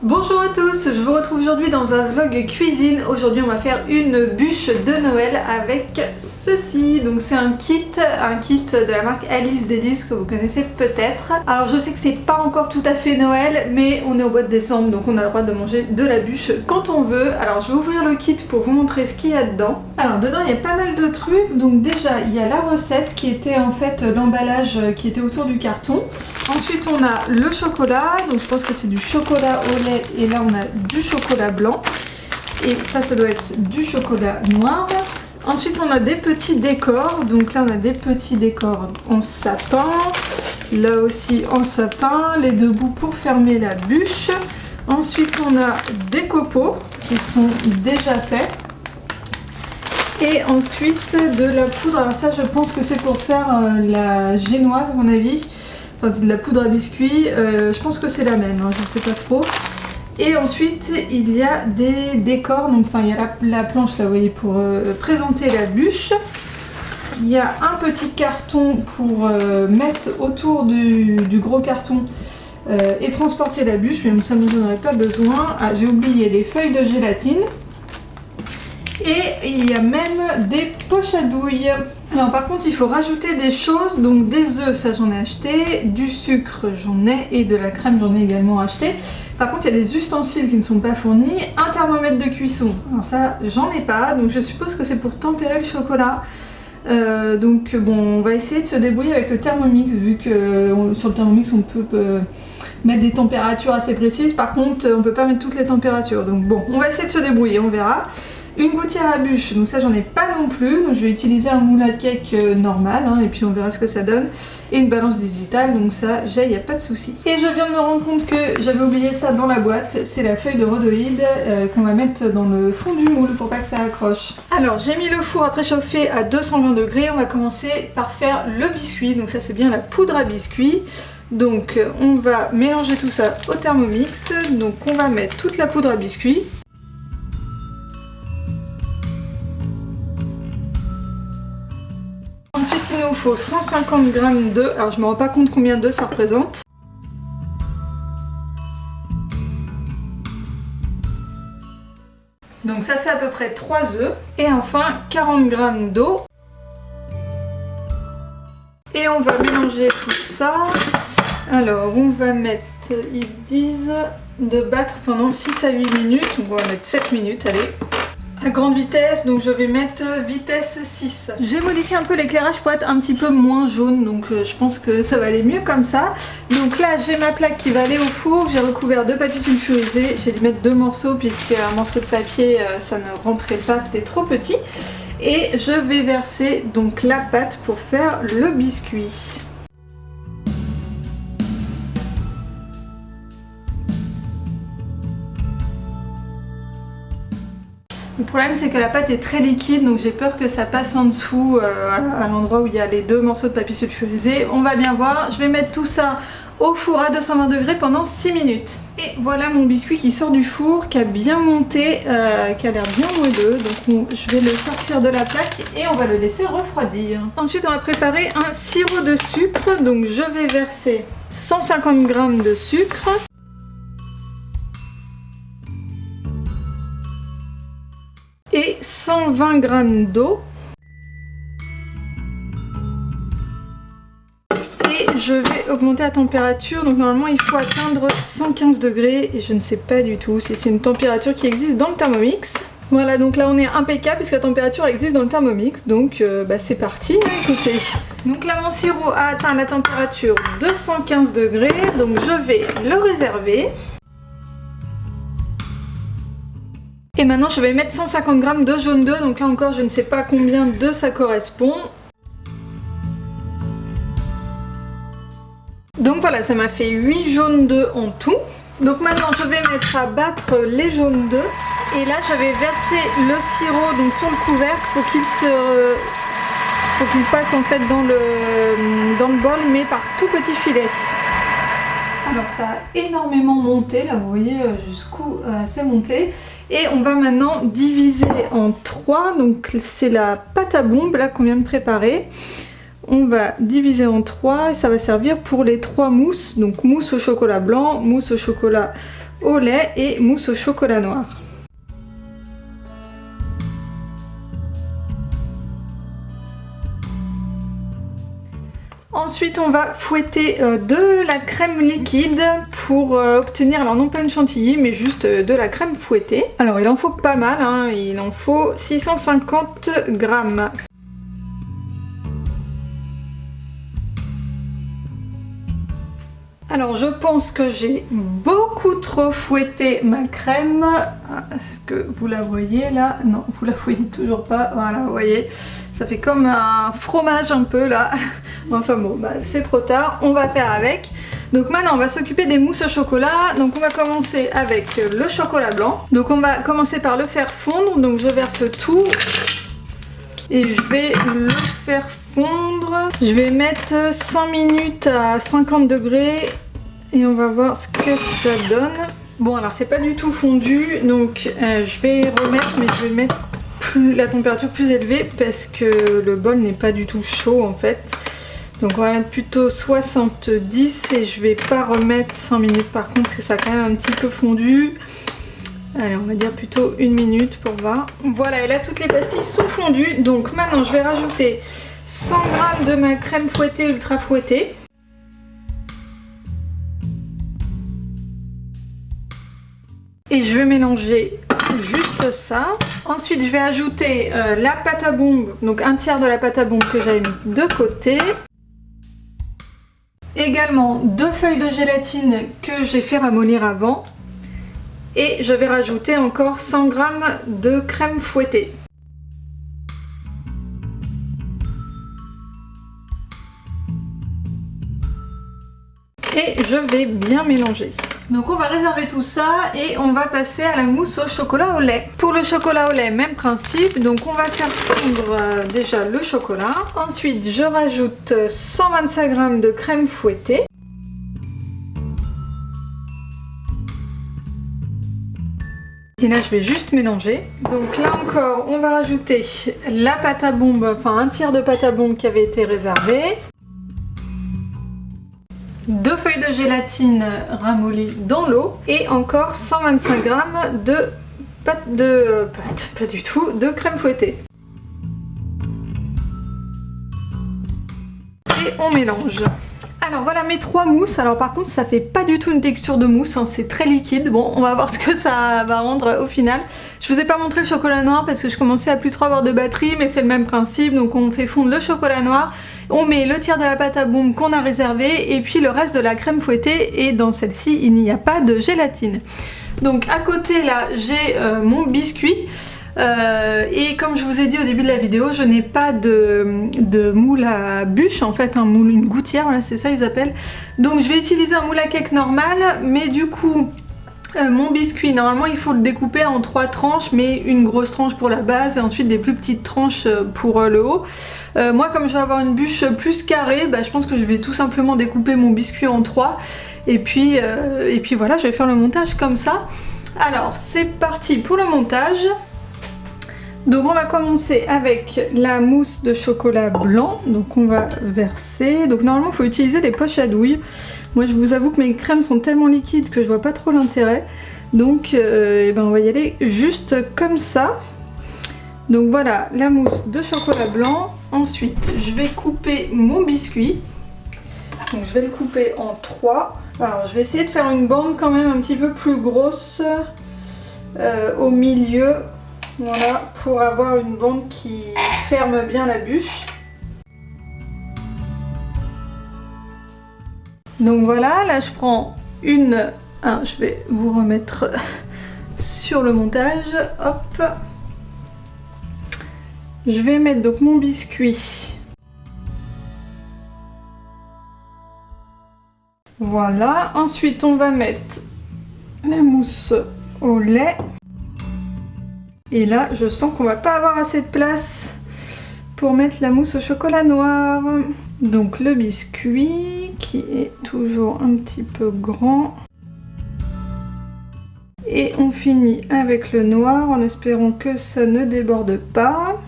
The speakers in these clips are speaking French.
Bonjour à tous, je vous retrouve aujourd'hui dans un vlog cuisine. Aujourd'hui on va faire une bûche de Noël avec ceci. Donc c'est un kit de la marque Alice Délices que vous connaissez peut-être. Alors je sais que c'est pas encore tout à fait Noël, mais on est au mois de décembre donc on a le droit de manger de la bûche quand on veut. Alors je vais ouvrir le kit pour vous montrer ce qu'il y a dedans. Alors dedans il y a pas mal de trucs. Donc déjà il y a la recette qui était en fait l'emballage qui était autour du carton. Ensuite on a le chocolat, donc je pense que c'est du chocolat au lait et là on a du chocolat blanc et ça doit être du chocolat noir. Ensuite on a des petits décors, donc là on a des petits décors en sapin, là aussi en sapin, les deux bouts pour fermer la bûche. Ensuite on a des copeaux qui sont déjà faits. Et ensuite de la poudre, alors ça je pense que c'est pour faire la génoise à mon avis. Enfin c'est de la poudre à biscuits, je pense que c'est la même, hein, je ne sais pas trop. Et ensuite il y a des décors, donc enfin il y a la planche là vous voyez pour présenter la bûche. Il y a un petit carton pour mettre autour du gros carton et transporter la bûche, mais ça ne me donnerait pas besoin. Ah, j'ai oublié les feuilles de gélatine. Et il y a même des poches à douille. Alors par contre il faut rajouter des choses, donc des œufs ça j'en ai acheté, du sucre j'en ai et de la crème j'en ai également acheté. Par contre il y a des ustensiles qui ne sont pas fournis, un thermomètre de cuisson, alors ça j'en ai pas, donc je suppose que c'est pour tempérer le chocolat. Donc bon on va essayer de se débrouiller avec le Thermomix vu que sur le Thermomix on peut mettre des températures assez précises, par contre on peut pas mettre toutes les températures, donc bon on va essayer de se débrouiller, on verra. Une gouttière à bûche, donc ça j'en ai pas non plus, donc je vais utiliser un moule à cake normal hein, et puis on verra ce que ça donne. Et une balance digitale, donc ça j'ai, il n'y a pas de souci. Et je viens de me rendre compte que j'avais oublié ça dans la boîte, c'est la feuille de rhodoïde qu'on va mettre dans le fond du moule pour pas que ça accroche. Alors j'ai mis le four à préchauffer à 220 degrés, on va commencer par faire le biscuit, donc ça c'est bien la poudre à biscuit. Donc on va mélanger tout ça au Thermomix, donc on va mettre toute la poudre à biscuit. Ensuite il nous faut 150 g d'œufs, alors je me rends pas compte combien d'œufs ça représente. Donc ça fait à peu près 3 œufs. Et enfin 40 g d'eau. Et on va mélanger tout ça. Alors on va mettre, ils disent de battre pendant 6 à 8 minutes, on va mettre 7 minutes, allez. À grande vitesse, donc je vais mettre vitesse 6. J'ai modifié un peu l'éclairage pour être un petit peu moins jaune, donc je pense que ça va aller mieux comme ça. Donc là j'ai ma plaque qui va aller au four, j'ai recouvert de papier sulfurisé, j'ai dû mettre 2 morceaux puisque un morceau de papier ça ne rentrait pas, c'était trop petit. Et je vais verser donc la pâte pour faire le biscuit. Le problème c'est que la pâte est très liquide, donc j'ai peur que ça passe en dessous à l'endroit où il y a les 2 morceaux de papier sulfurisé. On va bien voir, je vais mettre tout ça au four à 220 degrés pendant 6 minutes. Et voilà mon biscuit qui sort du four, qui a bien monté, qui a l'air bien moelleux. Donc je vais le sortir de la plaque et on va le laisser refroidir. Ensuite on va préparer un sirop de sucre, donc je vais verser 150 g de sucre. Et 120 g d'eau. Et je vais augmenter la température, donc normalement il faut atteindre 115 degrés et je ne sais pas du tout si c'est une température qui existe dans le Thermomix. Voilà, donc là on est impeccable puisque la température existe dans le Thermomix, donc c'est parti, écoutez. Donc là mon sirop a atteint la température de 115 degrés, donc je vais le réserver. Et maintenant je vais mettre 150 g de jaune d'œuf, donc là encore je ne sais pas combien d'œufs ça correspond. Donc voilà, ça m'a fait 8 jaunes d'œufs en tout. Donc maintenant je vais mettre à battre les jaunes d'œufs. Et là j'avais versé le sirop donc sur le couvercle pour qu'il passe en fait dans le bol, mais par tout petit filet. Alors ça a énormément monté, là vous voyez jusqu'où c'est monté. Et on va maintenant diviser en 3, donc c'est la pâte à bombe là qu'on vient de préparer. On va diviser en 3 et ça va servir pour les 3 mousses, donc mousse au chocolat blanc, mousse au chocolat au lait et mousse au chocolat noir. Ensuite, on va fouetter de la crème liquide pour obtenir, alors non pas une chantilly, mais juste de la crème fouettée. Alors il en faut pas mal, hein, il en faut 650 grammes. Alors je pense que j'ai beaucoup trop fouetté ma crème. Est-ce que vous la voyez là? Non, vous la voyez toujours pas. Voilà, vous voyez, ça fait comme un fromage un peu là. Enfin bon, bah, c'est trop tard, on va faire avec. Donc maintenant on va s'occuper des mousses au chocolat. Donc on va commencer avec le chocolat blanc. Donc on va commencer par le faire fondre. Donc je verse tout et je vais le faire fondre. Je vais mettre 5 minutes à 50 degrés et on va voir ce que ça donne. Bon alors c'est pas du tout fondu, donc je vais remettre, mais je vais mettre la température plus élevée parce que le bol n'est pas du tout chaud en fait. Donc on va mettre plutôt 70 et je vais pas remettre 5 minutes par contre parce que ça a quand même un petit peu fondu. Allez, on va dire plutôt 1 minute pour voir. Voilà, et là toutes les pastilles sont fondues. Donc maintenant je vais rajouter 100 g de ma crème fouettée ultra fouettée. Et je vais mélanger juste ça. Ensuite je vais ajouter la pâte à bombe, donc un tiers de la pâte à bombe que j'avais mis de côté. Également 2 feuilles de gélatine que j'ai fait ramollir avant. Et je vais rajouter encore 100 g de crème fouettée. Et je vais bien mélanger. Donc on va réserver tout ça et on va passer à la mousse au chocolat au lait. Pour le chocolat au lait, même principe. Donc on va faire fondre déjà le chocolat. Ensuite je rajoute 125 g de crème fouettée. Et là je vais juste mélanger. Donc là encore on va rajouter la pâte à bombe, enfin un tiers de pâte à bombe qui avait été réservé. 2 feuilles de gélatine ramollies dans l'eau et encore 125 g de crème fouettée. Et on mélange. Alors voilà mes 3 mousses. Alors par contre ça fait pas du tout une texture de mousse, hein, c'est très liquide. Bon, on va voir ce que ça va rendre au final. Je vous ai pas montré le chocolat noir parce que je commençais à plus trop avoir de batterie, mais c'est le même principe. Donc on fait fondre le chocolat noir, on met le tiers de la pâte à bombe qu'on a réservé et puis le reste de la crème fouettée, et dans celle-ci il n'y a pas de gélatine. Donc à côté là j'ai mon biscuit. Et comme je vous ai dit au début de la vidéo, je n'ai pas de moule à bûche, en fait un moule, une gouttière, voilà c'est ça ils appellent. Donc je vais utiliser un moule à cake normal, mais du coup mon biscuit, normalement il faut le découper en 3 tranches, mais une grosse tranche pour la base et ensuite des plus petites tranches pour le haut. Moi comme je vais avoir une bûche plus carrée, bah, je pense que je vais tout simplement découper mon biscuit en 3 et puis voilà, je vais faire le montage comme ça. Alors c'est parti pour le montage. Donc on va commencer avec la mousse de chocolat blanc, donc on va verser. Donc normalement il faut utiliser des poches à douille. Moi je vous avoue que mes crèmes sont tellement liquides que je vois pas trop l'intérêt. Donc on va y aller juste comme ça. Donc voilà la mousse de chocolat blanc. Ensuite je vais couper mon biscuit. Donc je vais le couper en 3. Alors je vais essayer de faire une bande quand même un petit peu plus grosse au milieu. Voilà, pour avoir une bande qui ferme bien la bûche. Donc voilà, là je prends une... Ah, je vais vous remettre sur le montage. Hop. Je vais mettre donc mon biscuit. Voilà, ensuite on va mettre la mousse au lait. Et là, je sens qu'on va pas avoir assez de place pour mettre la mousse au chocolat noir. Donc le biscuit qui est toujours un petit peu grand. Et on finit avec le noir en espérant que ça ne déborde pas.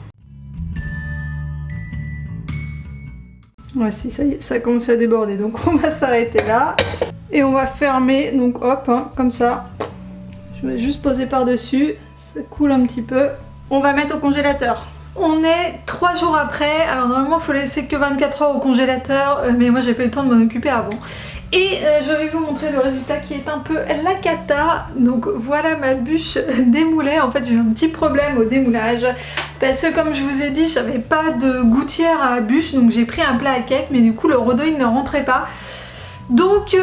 Voici, ça y est, ça commence à déborder. Donc on va s'arrêter là. Et on va fermer, donc hop, hein, comme ça. Je vais juste poser par-dessus, ça coule un petit peu. On va mettre au congélateur. On est 3 jours après, alors normalement il faut laisser que 24 heures au congélateur, mais moi j'ai pas eu le temps de m'en occuper avant. Et je vais vous montrer le résultat qui est un peu la cata. Donc voilà ma bûche démoulée. En fait j'ai eu un petit problème au démoulage parce que comme je vous ai dit j'avais pas de gouttière à bûche, donc j'ai pris un plat à cake, mais du coup le redeau il ne rentrait pas. Donc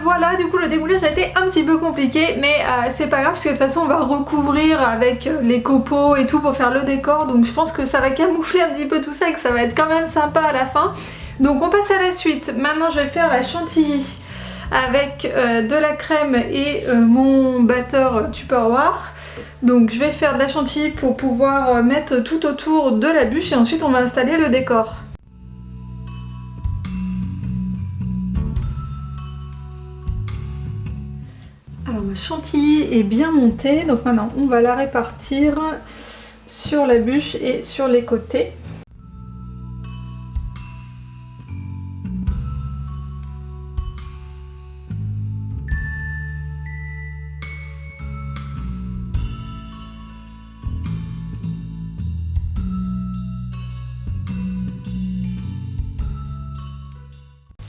voilà, du coup le démoulage a été un petit peu compliqué, mais c'est pas grave parce que de toute façon on va recouvrir avec les copeaux et tout pour faire le décor, donc je pense que ça va camoufler un petit peu tout ça et que ça va être quand même sympa à la fin. Donc on passe à la suite. Maintenant je vais faire la chantilly avec de la crème et mon batteur Tupperware. Donc je vais faire de la chantilly pour pouvoir mettre tout autour de la bûche et ensuite on va installer le décor. Alors ma chantilly est bien montée, donc maintenant on va la répartir sur la bûche et sur les côtés.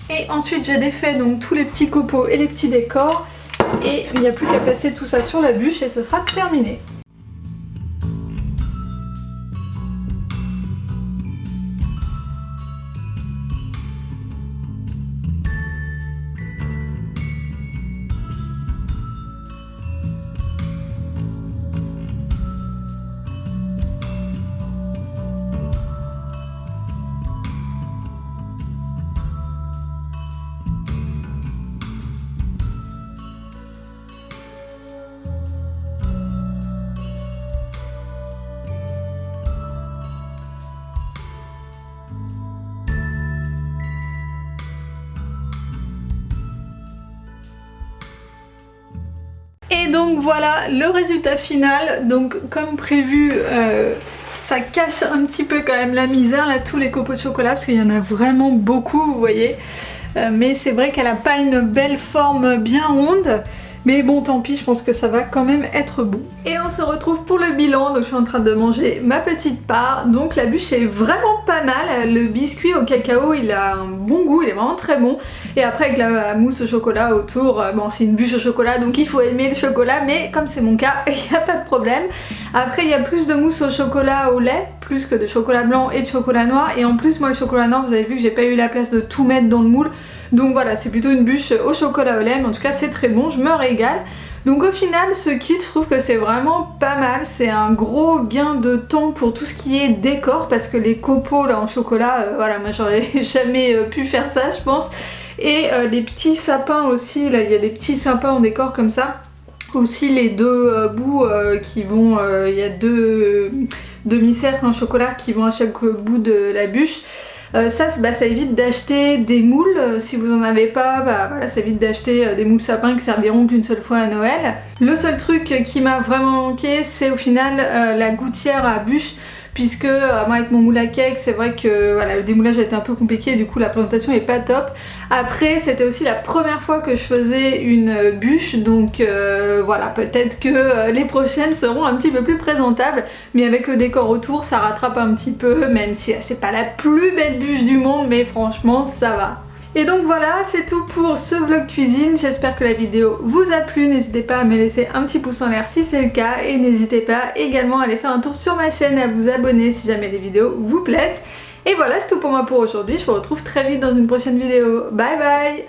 Et ensuite j'ai défait donc tous les petits copeaux et les petits décors. Et il n'y a plus qu'à placer tout ça sur la bûche et ce sera terminé. Et donc voilà le résultat final. Donc comme prévu, ça cache un petit peu quand même la misère là, tous les copeaux de chocolat, parce qu'il y en a vraiment beaucoup, vous voyez. Mais c'est vrai qu'elle n'a pas une belle forme bien ronde. Mais bon, tant pis, je pense que ça va quand même être bon. Et on se retrouve pour le bilan. Donc je suis en train de manger ma petite part. Donc la bûche est vraiment pas mal. Le biscuit au cacao, il a un bon goût, il est vraiment très bon. Et après avec la mousse au chocolat autour, bon c'est une bûche au chocolat, donc il faut aimer le chocolat. Mais comme c'est mon cas, il n'y a pas de problème. Après il y a plus de mousse au chocolat au lait, plus que de chocolat blanc et de chocolat noir. Et en plus moi le chocolat noir, vous avez vu que j'ai pas eu la place de tout mettre dans le moule. Donc voilà, c'est plutôt une bûche au chocolat au lait, mais en tout cas c'est très bon, je me régale. Donc au final ce kit, je trouve que c'est vraiment pas mal, c'est un gros gain de temps pour tout ce qui est décor, parce que les copeaux là en chocolat, voilà, moi j'aurais jamais pu faire ça je pense. Et les petits sapins aussi, là il y a des petits sapins en décor comme ça. Aussi les deux bouts qui vont, il y a deux demi-cercles en chocolat qui vont à chaque bout de la bûche. Ça évite d'acheter des moules, si vous en avez pas, voilà, ça évite d'acheter des moules sapins qui serviront qu'une seule fois à Noël. Le seul truc qui m'a vraiment manqué, c'est au final la gouttière à bûche, puisque moi avec mon moule à cake, c'est vrai que voilà, le démoulage a été un peu compliqué, du coup la présentation est pas top. Après c'était aussi la première fois que je faisais une bûche, donc voilà, peut-être que les prochaines seront un petit peu plus présentables, mais avec le décor autour ça rattrape un petit peu, même si c'est pas la plus belle bûche du monde, mais franchement ça va. Et donc voilà, c'est tout pour ce vlog cuisine, j'espère que la vidéo vous a plu, n'hésitez pas à me laisser un petit pouce en l'air si c'est le cas, et n'hésitez pas également à aller faire un tour sur ma chaîne et à vous abonner si jamais les vidéos vous plaisent. Et voilà, c'est tout pour moi pour aujourd'hui, je vous retrouve très vite dans une prochaine vidéo, bye bye.